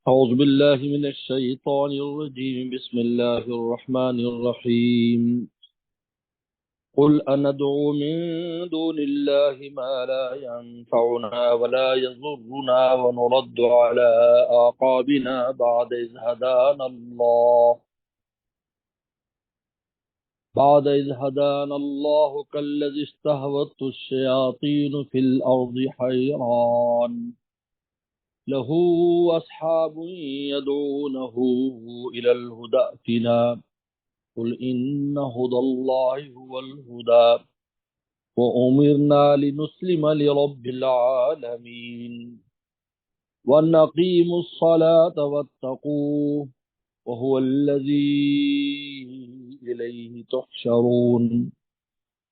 أعوذ بالله من الشيطان الرجيم بسم الله الرحمن الرحيم قل أندعو من دون الله ما لا ينفعنا ولا يضرنا ونرد على أعقابنا بعد إذ هدانا الله كالذي استهوته الشياطين في الأرض حيران له أصحاب يدعونه إلى الهدى ائتنا قل إن هدى الله هو الهدى وأمرنا لنسلم لرب العالمين ونقيم الصلاة واتقوه وهو الذي إليه تحشرون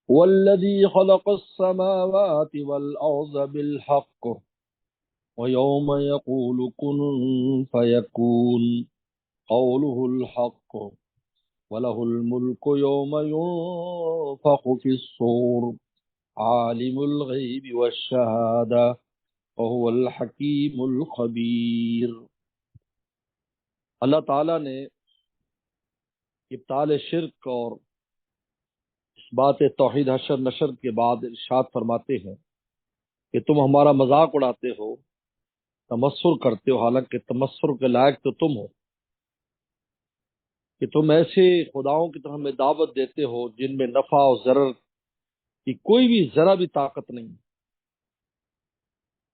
والذي خلق السماوات والأرض بالحق ويوم يقول كن فيكون قوله الحق وله الملك يوم ينفخ في الصور عالم الغيب والشهادة وهو الحکیم الخبیر۔ اللہ تعالیٰ نے ابطال شرک اور اس بات توحید حشر نشر کے بعد ارشاد فرماتے ہیں کہ تم ہمارا مذاق اڑاتے ہو، تمسخر کرتے ہو، حالانکہ تمسخر کے لائق تو تم ہو کہ تم ایسے خداؤں کی طرف ہمیں دعوت دیتے ہو جن میں نفع اور ضرر کی کوئی بھی ذرا بھی طاقت نہیں۔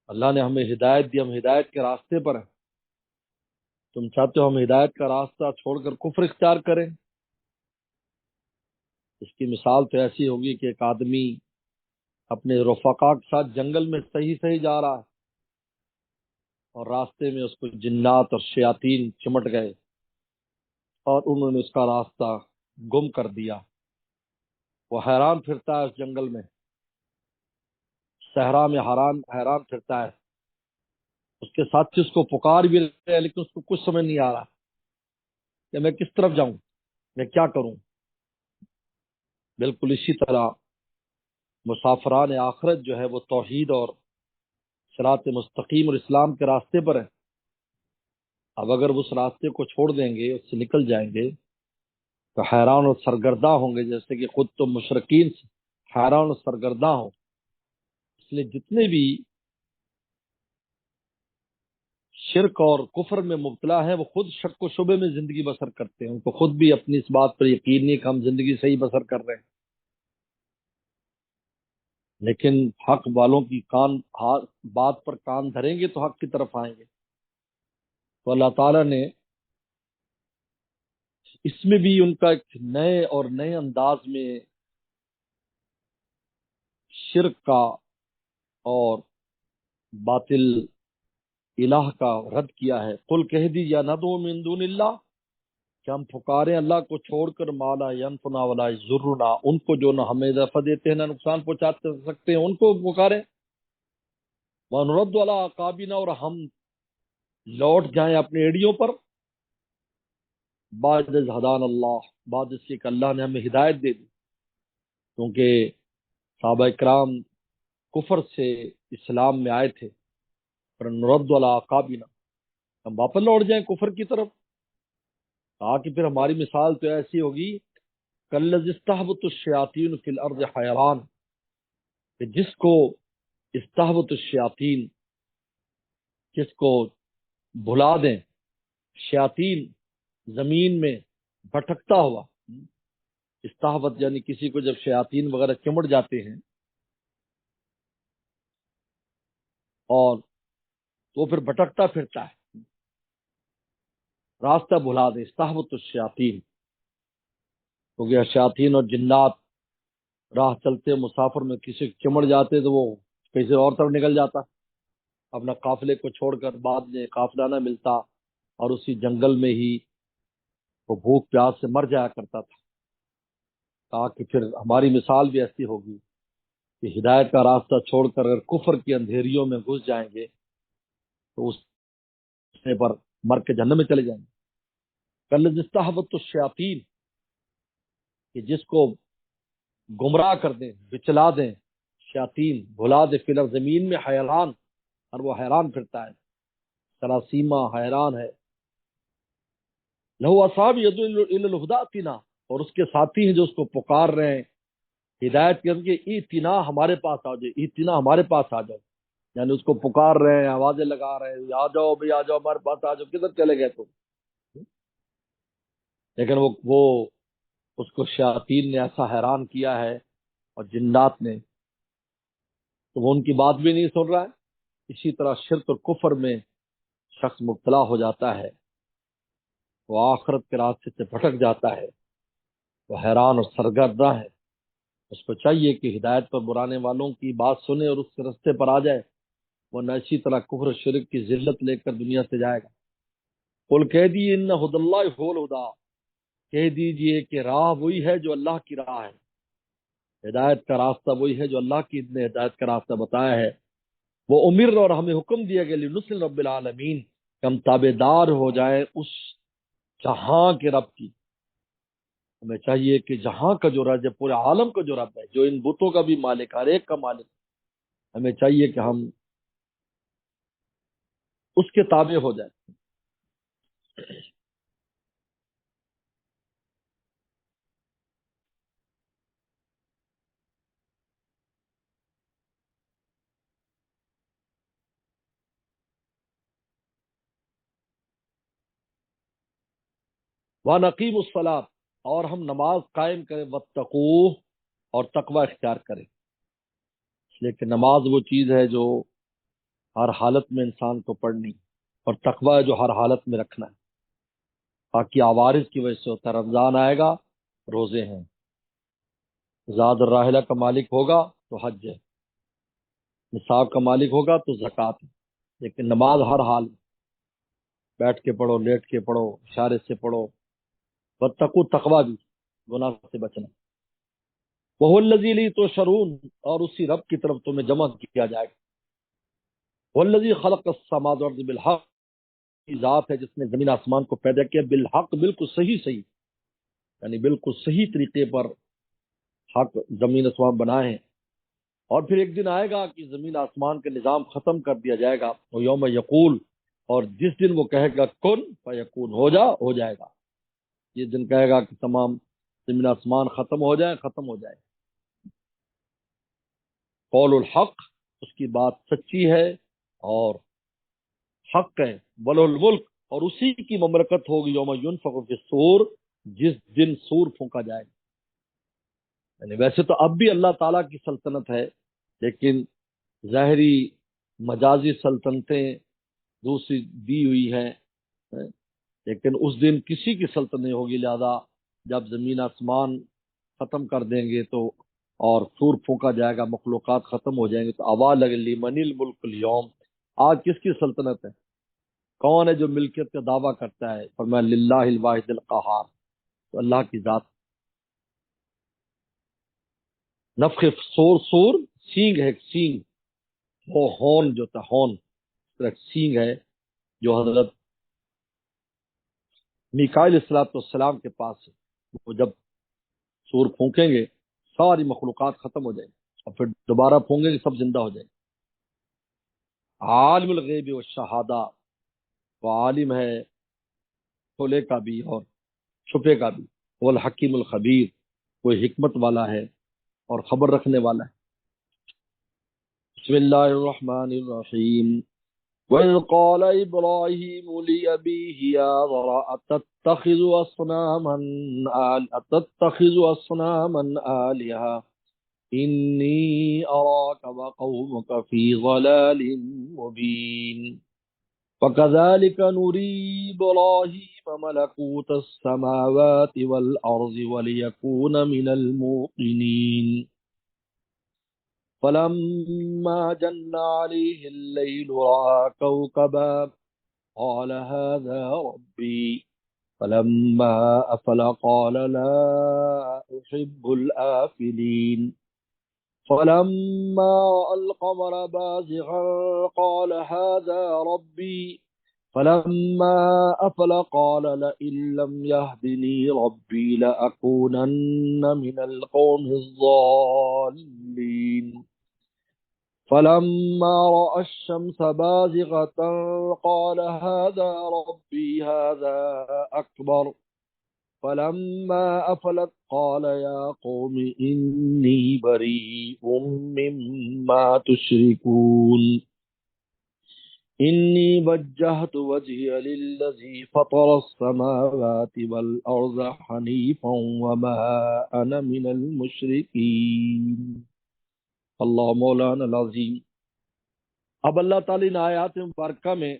اللہ نے ہمیں ہدایت دی، ہم ہدایت کے راستے پر ہیں، تم چاہتے ہو ہم ہدایت کا راستہ چھوڑ کر کفر اختیار کریں؟ اس کی مثال تو ایسی ہوگی کہ ایک آدمی اپنے رفقا کے ساتھ جنگل میں صحیح جا رہا ہے اور راستے میں اس کو جنات اور شیاطین چمٹ گئے اور انہوں نے اس کا راستہ گم کر دیا۔ وہ حیران پھرتا ہے اس جنگل میں، صحرا میں حیران پھرتا ہے، اس کے ساتھی اس کو پکار بھی رہے ہیں لیکن اس کو کچھ سمجھ نہیں آ رہا کہ میں کس طرف جاؤں، میں کیا کروں۔ بالکل اسی طرح مسافران آخرت جو ہے وہ توحید اور صراط مستقیم اور اسلام کے راستے پر ہیں۔ اب اگر وہ اس راستے کو چھوڑ دیں گے، اس سے نکل جائیں گے تو حیران اور سرگرداں ہوں گے، جیسے کہ خود تو مشرکین سے حیران اور سرگرداں ہوں۔ اس لیے جتنے بھی شرک اور کفر میں مبتلا ہیں وہ خود شک و شبے میں زندگی بسر کرتے ہیں، ان کو خود بھی اپنی اس بات پر یقین نہیں کہ ہم زندگی صحیح بسر کر رہے ہیں، لیکن حق والوں کی بات پر کان دھریں گے تو حق کی طرف آئیں گے۔ تو اللہ تعالیٰ نے اس میں بھی ان کا ایک نئے انداز میں شرک کا اور باطل الہ کا رد کیا ہے۔ قل کہہ دیجیے ندعو من دون اللہ، کہ ہم پکاریں اللہ کو چھوڑ کر مالا ینفنا ولا یضرنا، ان کو جو نہ ہمیں نفع دیتے ہیں نہ نقصان پہنچاتے سکتے ہیں، ان کو پکاریں۔ وَنُرَدُّ عَلَىٰ أَعْقَابِنَا، اور ہم لوٹ جائیں اپنے ایڑیوں پر، بعد اذ ہدانا اللہ، بعد اس کے کہ اللہ نے ہمیں ہدایت دے دی، کیونکہ صحابہ کرام کفر سے اسلام میں آئے تھے۔ پر نرد علی اعقابنا، ہم واپس لوٹ جائیں کفر کی طرف، کہا کہ پھر ہماری مثال تو ایسی ہوگی کالذی استہوت الشیاطین فی الارض حیران، کہ جس کو استہوت الشیاطین، جس کو بھلا دیں شیاطین زمین میں بھٹکتا ہوا، استہوت یعنی کسی کو جب شیاطین وغیرہ چمٹ جاتے ہیں اور تو پھر بھٹکتا پھرتا ہے، راستہ بھلا دے، استہوت الشیاطین ہو گیا۔ شیاطین اور جنات راہ چلتے مسافر میں کسی کو چمٹ جاتے تو وہ کسی اور طرف نکل جاتا، اپنا قافلے کو چھوڑ کر، بعد میں قافلہ نہ ملتا اور اسی جنگل میں ہی وہ بھوک پیاس سے مر جایا کرتا تھا۔ کہا کہ پھر ہماری مثال بھی ایسی ہوگی کہ ہدایت کا راستہ چھوڑ کر اگر کفر کی اندھیریوں میں گھس جائیں گے تو اس پر مر کے جہنم میں چلے جائیں گے۔ کالذی استہوت الشیاطین، کہ جس کو گمراہ کر دیں، بچلا دیں شیاطین، بھلا دے فی الارض زمین میں حیران، اور وہ حیران پھرتا ہے۔ سراسیمہ حیران ہے. لہو اصحاب یدعو الی الہدی اتنا، اور اس کے ساتھی ہیں جو اس کو پکار رہے ہیں ہدایت کے اتنا ہمارے پاس آ جاؤ، اتنا ہمارے پاس آ جاؤ، یعنی اس کو پکار رہے ہیں، آوازیں لگا رہے ہیں، آ جاؤ بھائی، آ جاؤ ہمارے پاس آ جاؤ، کدھر چلے گئے تم؟ لیکن وہ اس کو شیاطین نے ایسا حیران کیا ہے اور جنات نے، تو وہ ان کی بات بھی نہیں سن رہا ہے. اسی طرح شرک اور کفر میں شخص مبتلا ہو جاتا ہے، وہ آخرت کے راستے سے بھٹک جاتا ہے، وہ حیران اور سرگردہ ہے. اس کو چاہیے کہ ہدایت پر برانے والوں کی بات سنے اور اس کے راستے پر آ جائے، ورنہ اسی طرح کفر و شرک کی ذلت لے کر دنیا سے جائے گا. قل کہہ دیے ان ہدی اللہ هو الہدی، کہہ دیجئے کہ راہ وہی ہے جو اللہ کی راہ ہے، ہدایت کا راستہ وہی ہے جو اللہ کی نے ہدایت کا راستہ بتایا ہے. وہ امر، اور ہمیں حکم دیا گیا لنسل رب العالمین، کہ ہم تابع دار ہو جائیں اس جہاں کے رب کی. ہمیں چاہیے کہ جہاں کا جو رب ہے، پورے عالم کا جو رب ہے، جو ان بتوں کا بھی مالک، ہر ایک کا مالک، ہمیں چاہیے کہ ہم اس کے تابع ہو جائیں. وَنَقِيمُ الصَّلَاةَ، اور ہم نماز قائم کریں، وَاتَّقُوهُ، اور تقوی اختیار کریں. اس لیے کہ نماز وہ چیز ہے جو ہر حالت میں انسان کو پڑھنی، اور تقوی ہے جو ہر حالت میں رکھنا ہے. باقی عوارض کی وجہ سے ہوتا ہے. رمضان آئے گا، روزے ہیں. زاد الراحلہ کا مالک ہوگا تو حج ہے. نصاب کا مالک ہوگا تو زکوٰۃ ہے. لیکن نماز ہر حال میں، بیٹھ کے پڑھو، لیٹ کے پڑھو، اشارے سے پڑھو. واتقوا، تقوی بھی، گناہ سے بچنا. وہ الذی الیہ تحشرون، اور اسی رب کی طرف تمہیں جمع کیا جائے گا. وہ الذی خلق السماوات والارض بالحق، کی ذات ہے جس نے زمین آسمان کو پیدا کیا بالحق، بالکل صحیح صحیح، یعنی بالکل صحیح طریقے پر حق زمین آسمان بنائے ہیں. اور پھر ایک دن آئے گا کہ زمین آسمان کا نظام ختم کر دیا جائے گا. وہ یوم یقول، اور جس دن وہ کہے گا کن فیکون، ہو جا، ہو جائے گا. یہ دن کہے گا کہ تمام زمین آسمان ختم ہو جائے، ختم ہو جائے. قول الحق، اس کی بات سچی ہے اور حق ہے. ولہ الملک، اور اسی کی مملکت ہوگی یوم ینفخ فی الصور، جس دن سور پھونکا جائے گا. یعنی ویسے تو اب بھی اللہ تعالیٰ کی سلطنت ہے، لیکن ظاہری مجازی سلطنتیں دوسری دی ہوئی ہیں. لیکن اس دن کسی کی سلطنت نہیں ہوگی. لہذا جب زمین آسمان ختم کر دیں گے تو اور سور پھونکا جائے گا، مخلوقات ختم ہو جائیں گے، تو آواز لگے لمن الملک اليوم، آج کس کی سلطنت ہے؟ کون ہے جو ملکیت کا دعویٰ کرتا ہے؟ فرمایا للہ الواحد القہار، تو اللہ کی ذات. نفخ سور، سور سینگ ہے، سینگ، وہ ہون جو تھا، ہون سینگ ہے جو حضرت میکائیل السلام کے پاس ہے. وہ جب سور پھونکیں گے ساری مخلوقات ختم ہو جائیں گی، اور پھر دوبارہ پھونکیں گے، سب زندہ ہو جائیں گے. عالم الغیب والشہادہ، وہ عالم ہے کھلے کا بھی اور چھپے کا بھی. وہ الحکیم الخبیر، وہ حکمت والا ہے اور خبر رکھنے والا ہے. بسم اللہ الرحمن الرحیم. وَإِذْ قَالَ إِبْرَاهِيمُ لِأَبِيهِ آزَرَ أَتَتَّخِذُ أَصْنَامًا آلِهَةً إِنِّي أَرَاكَ وَقَوْمَكَ فِي ضَلَالٍ مُبِينٍ. وَكَذَلِكَ نُرِي إِبْرَاهِيمَ مَلَكُوتَ السَّمَاوَاتِ وَالْأَرْضِ وَلِيَكُونَ مِنَ الْمُوقِنِينَ. فَلَمَّا جَنَّ عَلَيْهِ اللَّيْلُ رَأَىٰ كَوْكَبًا قَالَ هَٰذَا رَبِّي. فَلَمَّا أَفَلَ قَالَ لَا أُحِبُّ الْآفِلِينَ. فَلَمَّا رَأَى الْقَمَرَ بَازِغًا قَالَ هَٰذَا رَبِّي. فَلَمَّا أَفَلَ قَالَ لَئِن لَّمْ يَهْدِنِي رَبِّي لَأَكُونَنَّ مِنَ الْقَوْمِ الضَّالِّينَ. فلما رأى الشمس بازغة قال هذا ربي هذا أكبر فلما أفلت قال يا قوم إني بريء مما تشركون إني وجهت وجهي للذي فطر السماوات والأرض حنيفا وما أنا من المشركين اللہ مولانا العظیم۔ اب اللہ تعالی نے آیات مبارکہ میں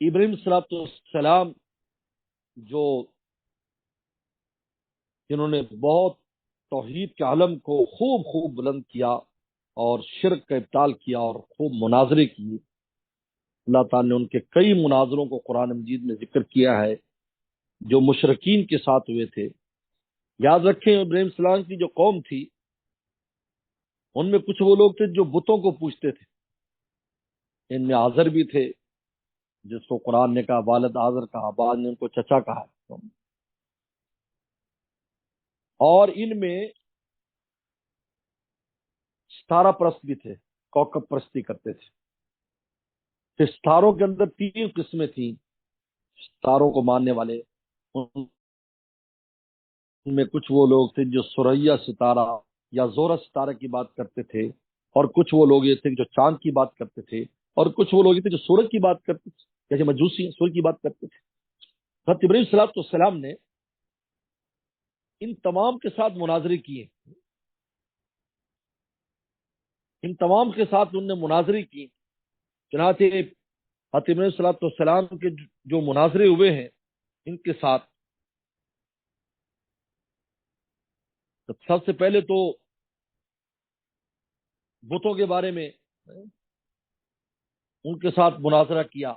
ابراہیم صلی اللہ علیہ وسلم جو جنہوں نے بہت توحید کے علم کو خوب بلند کیا اور شرک کا ابطال کیا اور خوب مناظرے کیے، اللہ تعالیٰ نے ان کے کئی مناظروں کو قرآن مجید میں ذکر کیا ہے جو مشرکین کے ساتھ ہوئے تھے۔ یاد رکھیں ابراہیم صلی اللہ علیہ وسلم کی جو قوم تھی ان میں کچھ وہ لوگ تھے جو بتوں کو پوجتے تھے، ان میں آزر بھی تھے جس کو قرآن نے کہا والد آزر کہا، بعد نے ان کو چچا کہا، اور ان میں ستارہ پرست بھی تھے، کوکب پرستی کرتے تھے۔ پھر ستاروں کے اندر 3 قسمیں تھیں ستاروں کو ماننے والے، ان میں کچھ وہ لوگ تھے جو سریا ستارہ یا زورا ستارہ کی بات کرتے تھے، اور کچھ وہ لوگ یہ تھے جو چاند کی بات کرتے تھے، اور کچھ وہ لوگ یہ تھے جو سورج کی بات کرتے تھے، جیسے مجوسی سورج کی بات کرتے تھے۔ حضرت ابراہیم صلی اللہ علیہ وسلم نے ان تمام کے ساتھ مناظرے کیے، ان تمام کے ساتھ انہوں نے مناظرے کی۔ چنانچہ حضرت ابراہیم صلی اللہ علیہ وسلم کے جو مناظرے ہوئے ہیں ان کے ساتھ، سب سے پہلے تو بتوں کے بارے میں ان کے ساتھ مناظرہ کیا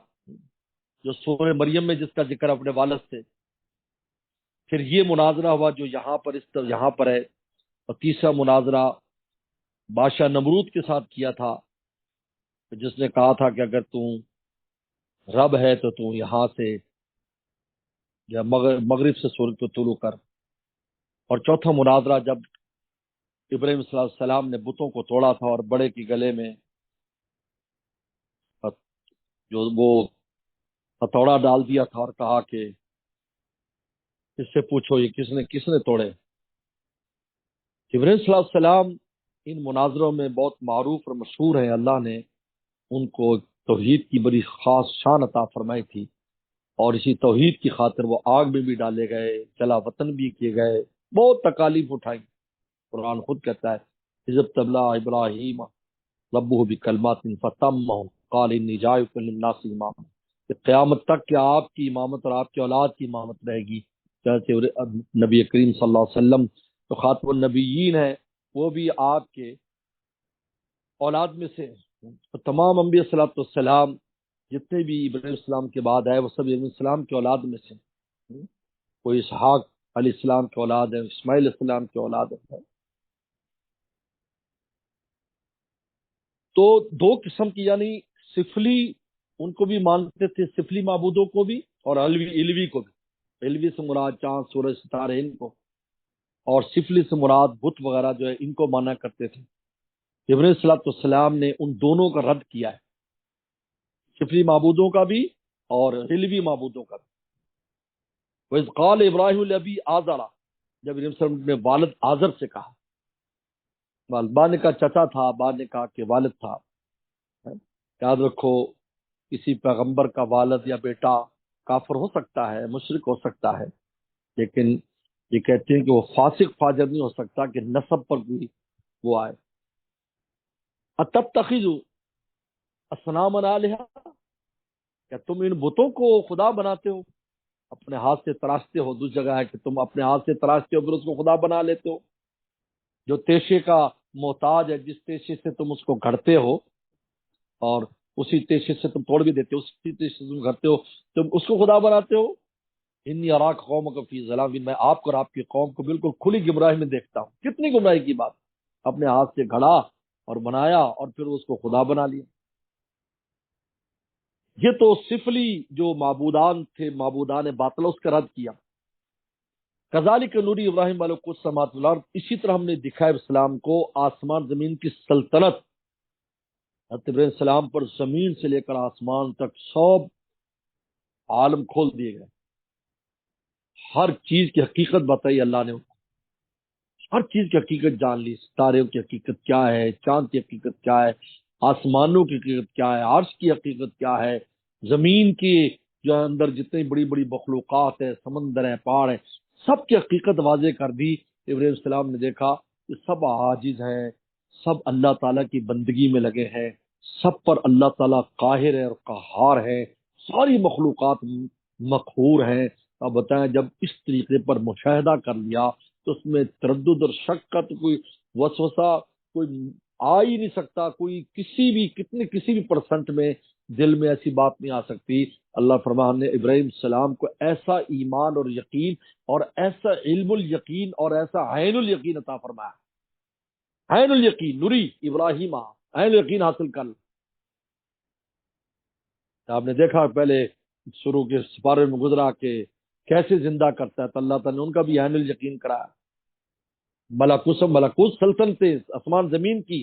جو سورہ مریم میں جس کا ذکر اپنے والد سے، پھر یہ مناظرہ ہوا جو یہاں پر ہے، اور تیسرا مناظرہ بادشاہ نمرود کے ساتھ کیا تھا جس نے کہا تھا کہ اگر تم رب ہے تو تم یہاں سے یا مغرب سے سورج کو طلوع کر، اور چوتھا مناظرہ جب ابراہیم صلی اللہ علیہ وسلم نے بتوں کو توڑا تھا اور بڑے کے گلے میں جو وہ ہتھوڑا ڈال دیا تھا اور کہا کہ اس سے پوچھو یہ کس نے توڑے۔ ابراہیم صلی اللہ علیہ وسلم ان مناظروں میں بہت معروف اور مشہور ہیں، اللہ نے ان کو توحید کی بڑی خاص شان عطا فرمائی تھی، اور اسی توحید کی خاطر وہ آگ میں بھی ڈالے گئے، جلا وطن بھی کیے گئے، بہت تکالیف اٹھائیں۔ قرآن خود کہتا ہے اذ ابتلى ابراہیم ربہ بکلمات فتمہم قال انی جاعلک للناس اماما، کہ قیامت تک کہ آپ کی امامت اور آپ کی اولاد کی امامت رہے گی۔ چنانچہ نبی کریم صلی اللہ علیہ وسلم جو خاتم النبیین ہیں وہ بھی آپ کے اولاد میں سے ہیں۔ تمام انبیاء صلی اللہ علیہ وسلم جتنے بھی ابراہیم السلام کے بعد آئے وہ سب ابراہیم السلام کی اولاد میں سے، کوئی اسحاق علیہ السلام کی اولاد ہے، اسماعیل علیہ السلام کی اولاد ہے۔ تو 2 قسم کی، یعنی سفلی ان کو بھی مانتے تھے، سفلی معبودوں کو بھی، اور علوی کو بھی۔ علوی سے مراد چاند سورج ستارے ان کو، اور سفلی سے مراد بت وغیرہ جو ہے ان کو مانا کرتے تھے۔ ابراہیم صلی اللہ علیہ وسلم نے ان دونوں کا رد کیا ہے، سفلی معبودوں کا بھی اور علوی معبودوں کا بھی۔ وَإِذْ قَالَ إِبْرَاهِيمُ لِأَبِيهِ آزَرَ، جب ابراہیم صلی اللہ علیہ وسلم نے والد آزر سے کہا، بعد نے کہا چچا تھا، بعد نے کہا کہ والد تھا۔ یاد رکھو کسی پیغمبر کا والد یا بیٹا کافر ہو سکتا ہے، مشرک ہو سکتا ہے، لیکن یہ کہتے ہیں کہ وہ فاسق فاجر نہیں ہو سکتا کہ نسب پر بھی وہ آئے۔ اتتخذوا اصناما آلہہ، کیا تم ان بتوں کو خدا بناتے ہو، اپنے ہاتھ سے تراشتے ہو۔ دوسری جگہ ہے کہ تم اپنے ہاتھ سے تراشتے ہو پھر اس کو خدا بنا لیتے ہو، جو تیشے کا محتاج ہے، جس تیشے سے تم اس کو گھڑتے ہو اور اسی تیشے سے تم توڑ بھی دیتے ہو، اسی تیشے سے تم گھڑتے ہو، تم اس کو خدا بناتے ہو۔ انی اراک قومک فی ضلال، میں آپ کو اور آپ کی قوم کو بالکل کھلی گمراہی میں دیکھتا ہوں۔ کتنی گمراہی کی بات، اپنے ہاتھ سے گھڑا اور بنایا اور پھر اس کو خدا بنا لیا۔ یہ تو سفلی جو معبودان تھے، معبودان باطل، اس کا رد کیا۔ کذالک نوری ابراہیم علیہ السلام والارض، اسی طرح ہم نے دکھایا اسلام کو آسمان زمین کی سلطنت. حضرت ابراہیم السلام پر زمین سے لے کر آسمان تک سب عالم کھول دیے گئے. ہر چیز کی حقیقت بتائی اللہ نے، ہر چیز کی حقیقت جان لی. ستاروں کی حقیقت کیا ہے، چاند کی حقیقت کیا ہے، آسمانوں کی حقیقت کیا ہے، عرش کی حقیقت کیا ہے، زمین کی جو اندر جتنی بڑی بڑی مخلوقات ہے، سمندر ہیں، پہاڑ ہیں، سب کی حقیقت واضح کر دی. ابراہیم السلام نے دیکھا کہ سب عاجز ہیں، سب اللہ تعالیٰ کی بندگی میں لگے ہیں، سب پر اللہ تعالیٰ قاہر ہے اور قہار ہے، ساری مخلوقات مقہور ہیں. اب بتائیں جب اس طریقے پر مشاہدہ کر لیا تو اس میں تردد اور شک کا تو کوئی وسوسہ کوئی آ ہی نہیں سکتا. کوئی کسی بھی پرسنٹ میں دل میں ایسی بات نہیں آ سکتی. اللہ فرمان نے ابراہیم السلام کو ایسا ایمان اور یقین اور ایسا علم الیقین اور ایسا عین الیقین عطا فرمایا. عین الیقین نوری ابراہیم، عین الیقین حاصل کر. آپ نے دیکھا پہلے شروع کے سپارے میں گزرا کہ کیسے زندہ کرتا ہے، تو اللہ تعالیٰ نے ان کا بھی عین الیقین کرایا. ملکوت سلطنت آسمان زمین کی،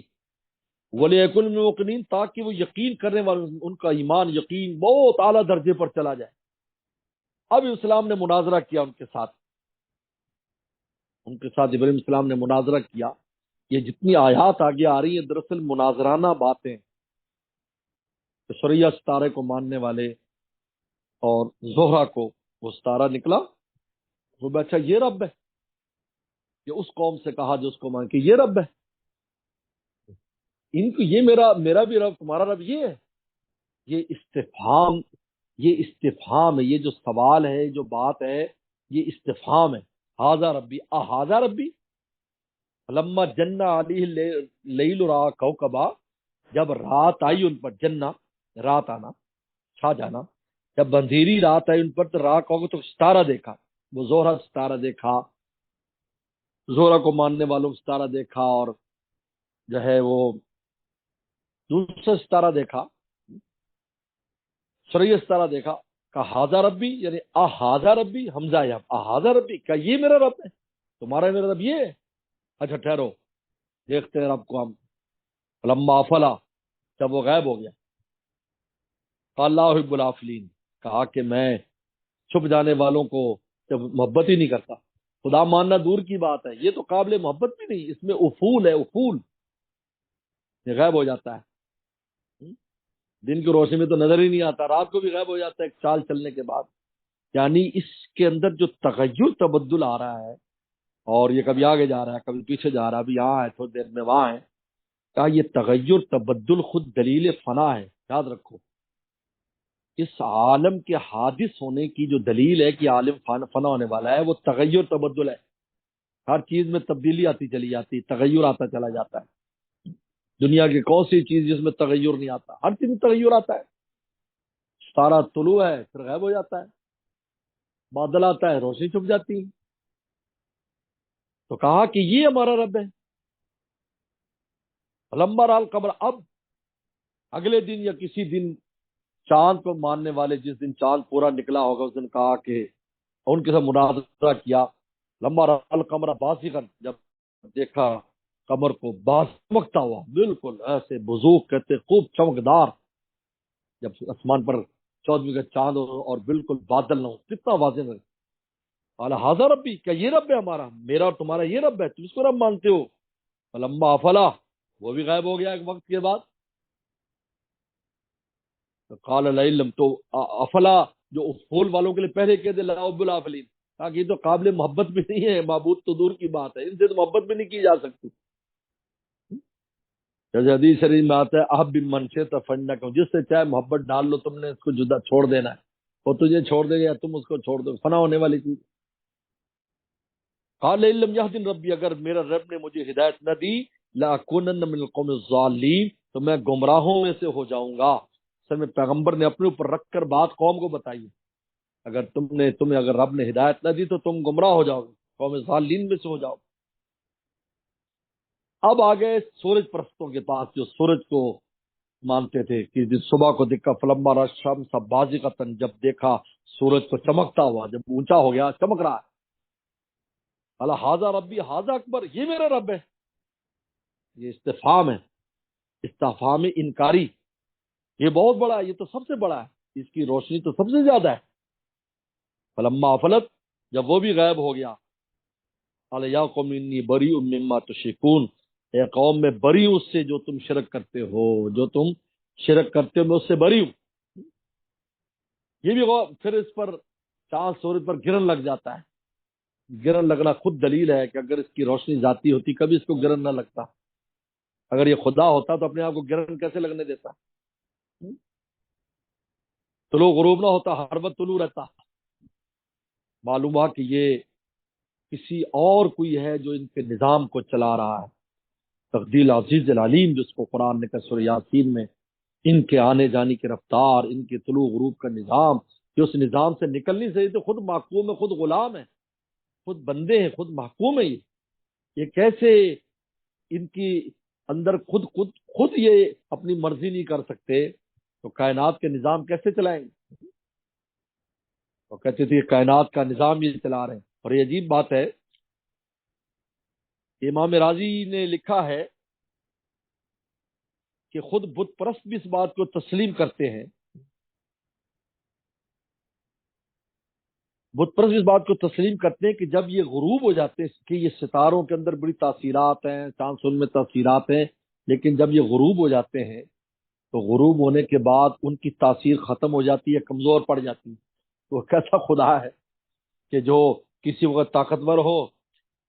ولیکن الموقنین، تاکہ وہ یقین کرنے والے ان کا ایمان یقین بہت اعلیٰ درجے پر چلا جائے. اب اسلام نے مناظرہ کیا ان کے ساتھ ابراہیم السلام نے مناظرہ کیا. یہ جتنی آیات آگے آ رہی ہیں دراصل مناظرانہ باتیں. سوریا ستارے کو ماننے والے اور زہرا کو وہ ستارہ نکلا، وہ اچھا یہ رب ہے. یہ اس قوم سے کہا جو اس کو مان کے یہ رب ہے، ان کو یہ میرا بھی رب تمہارا رب یہ ہے. یہ استفہام ہے، یہ جو سوال ہے، جو بات ہے، یہ استفہام ہے. ہاذا ربی اہذا ربی. لما جن علیہ لیل را کوکبا، جب رات آئی ان پر، جنہ رات آنا، چھا جانا، جب اندھیری رات آئی ان پر تو را کو تو ستارہ دیکھا. وہ زہرا ستارہ دیکھا، زہرا کو ماننے والوں کو ستارہ دیکھا، اور جو ہے وہ دوسرا ستارہ دیکھا، سوریا ستارہ دیکھا. کہا ہاذا ربی، یعنی اہذا ربی، حمزہ ہے اہذا ربی، کیا یہ میرا رب ہے، تمہارا میرا رب یہ ہے. اچھا ٹھہرو دیکھتے ہیں رب کو ہم. لما افلا، جب وہ غائب ہو گیا، اللہ حب الافلین، کہا کہ میں چھپ جانے والوں کو جب محبت ہی نہیں کرتا. خدا ماننا دور کی بات ہے، یہ تو قابل محبت بھی نہیں، اس میں افول ہے، افول. یہ غائب ہو جاتا ہے، دن کی روشنی میں تو نظر ہی نہیں آتا، رات کو بھی غائب ہو جاتا ہے ایک چال چلنے کے بعد. یعنی اس کے اندر جو تغیر تبدل آ رہا ہے، اور یہ کبھی آگے جا رہا ہے کبھی پیچھے جا رہا ہے، ابھی یہاں ہے تھوڑی دیر میں وہاں ہے. کہا یہ تغیر تبدل خود دلیل فنا ہے. یاد رکھو اس عالم کے حادث ہونے کی جو دلیل ہے کہ عالم فنا ہونے والا ہے، وہ تغیر تبدل ہے. ہر چیز میں تبدیلی آتی چلی جاتی، تغیر آتا چلا جاتا ہے. دنیا کی کون سی چیز جس میں تغیر نہیں آتا؟ ہر چیز میں تغیر آتا ہے. ستارہ طلوع ہے پھر غائب ہو جاتا ہے، بادل آتا ہے روشنی چھپ جاتی ہے. تو کہا کہ یہ ہمارا رب ہے. لمبا رال قبر، اب اگلے دن یا کسی دن چاند کو ماننے والے جس دن چاند پورا نکلا ہوگا اس دن کہا کہ ان کے ساتھ مناظرہ کیا. لمبا رال قمر بازغن، جب دیکھا قمر کو باز چمکتا ہوا، بالکل ایسے بزوغ کہتے خوب چمکدار. جب آسمان پر 14ویں کا چاند ہو اور بالکل بادل نہ ہو، کتنا واضح ہے. اعلیٰ ہاذا ربی، کیا یہ رب ہے ہمارا، میرا اور تمہارا یہ رب ہے، تم اس کو رب مانتے ہو. لمبا افلا، وہ بھی غائب ہو گیا ایک وقت کے بعد. قال لم، تو افلا جو افول والوں کے لیے پہلے کہتے لا اب الافلین، تاکہ یہ تو قابل محبت بھی نہیں ہے، معبود تو دور کی بات ہے، ان سے تو محبت بھی نہیں کی جا سکتی. جیسے حدیث شریف میں آتا ہے احب بمن شئت فانک، جس سے چاہے محبت ڈال لو، تم نے اس کو جدا چھوڑ دینا ہے، وہ تجھے چھوڑ دے گا یا تم اس کو چھوڑ دو، فنا ہونے والی چیز. قال لم یهدن ربی، اگر میرا رب نے مجھے ہدایت نہ دی، لاکونن من القوم الضالین، تو میں گمراہوں میں سے ہو جاؤں گا. اصل میں پیغمبر نے اپنے اوپر رکھ کر بات قوم کو بتائی، اگر تمہیں اگر رب نے ہدایت نہ دی تو تم گمراہ ہو جاؤ گے، قوم ضالین میں سے ہو جاؤ. اب آگئے سورج پرستوں کے پاس جو سورج کو مانتے تھے کہ جس صبح کو دیکھا فلما را الشمس بازغۃ، جب دیکھا سورج کو چمکتا ہوا، جب اونچا ہو گیا چمک رہا ہے. قال ھذا ربی ھذا اکبر، یہ میرا رب ہے. یہ استفہام ہے، استفہام انکاری. یہ بہت بڑا ہے، یہ تو سب سے بڑا ہے، اس کی روشنی تو سب سے زیادہ ہے. فلما افلت، جب وہ بھی غائب ہو گیا، قال یا قوم انی بریء مما تشرکون، اے قوم میں بری ہوں اس سے جو تم شرک کرتے ہو، جو تم شرک کرتے ہو میں اس سے بری ہوں. یہ بھی پھر اس پر چاند سورج پر گرن لگ جاتا ہے. گرن لگنا خود دلیل ہے کہ اگر اس کی روشنی ذاتی ہوتی کبھی اس کو گرن نہ لگتا. اگر یہ خدا ہوتا تو اپنے آپ کو گرن کیسے لگنے دیتا؟ طلوع غروب نہ ہوتا، ہر وقت طلوع رہتا. معلوم ہوا کہ یہ کسی اور کوئی ہے جو ان کے نظام کو چلا رہا ہے. تقدیر عزیز العلیم جس کو قرآن نے کہا سورہ یاسین میں، ان کے آنے جانے کی رفتار، ان کے طلوع غروب کا نظام، جو اس نظام سے نکل نہیں سکتے، خود محکوم ہے، خود غلام ہے، خود بندے ہیں، خود محکوم ہے. یہ کیسے ان کی اندر خود یہ اپنی مرضی نہیں کر سکتے تو کائنات کے نظام کیسے چلائیں گے؟ تو کہتے تھے کائنات کا نظام یہ چلا رہے ہیں. اور یہ عجیب بات ہے، امام راضی نے لکھا ہے کہ خود بت پرست بھی اس بات کو تسلیم کرتے ہیں، بت پرست بھی اس بات کو تسلیم کرتے ہیں کہ جب یہ غروب ہو جاتے ہیں کہ یہ ستاروں کے اندر بڑی تاثیرات ہیں، چاند سن میں تاثیرات ہیں، لیکن جب یہ غروب ہو جاتے ہیں تو غروب ہونے کے بعد ان کی تاثیر ختم ہو جاتی ہے، کمزور پڑ جاتی ہے. تو کیسا خدا ہے کہ جو کسی وقت طاقتور ہو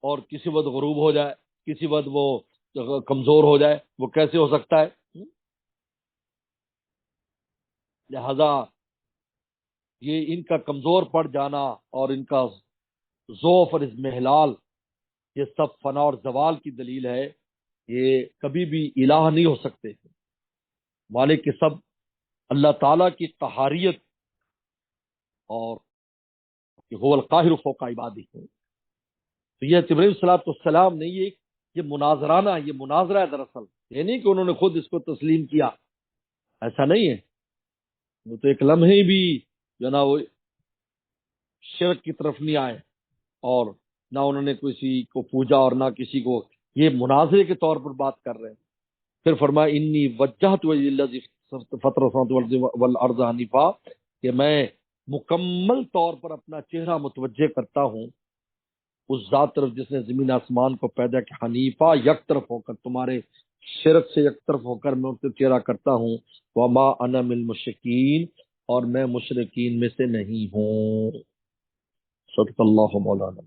اور کسی وقت غروب ہو جائے، کسی وقت وہ کمزور ہو جائے؟ وہ کیسے ہو سکتا ہے؟ لہذا یہ ان کا کمزور پڑ جانا اور ان کا ضعف اور اضمحلال، یہ سب فنا اور زوال کی دلیل ہے. یہ کبھی بھی الہ نہیں ہو سکتے. مالک کے سب اللہ تعالیٰ کی قہاریت اور هو القاہر فوق عبادہ. تو یہ ابراہیم صلاۃ السلام نے یہ مناظرانہ، یہ مناظرہ ہے دراصل. یہ نہیں کہ انہوں نے خود اس کو تسلیم کیا، ایسا نہیں ہے. وہ تو ایک لمحے بھی جو نا وہ شرک کی طرف نہیں آئے، اور نہ انہوں نے کسی کو پوجا اور نہ کسی کو، یہ مناظرے کے طور پر بات کر رہے ہیں. پھر فرمایا انی وجہت وجہی الذی فطر السماوات والارض حنیفا، کہ میں مکمل طور پر اپنا چہرہ متوجہ کرتا ہوں اس ذات طرف جس نے زمین آسمان کو پیدا کیا، حنیفہ یک طرف ہو کر، تمہارے شرک سے یک طرف ہو کر میں ان سے چہرہ کرتا ہوں. وما انا من المشرکین، اور میں مشرکین میں سے نہیں ہوں. صدق اللہ مولانا.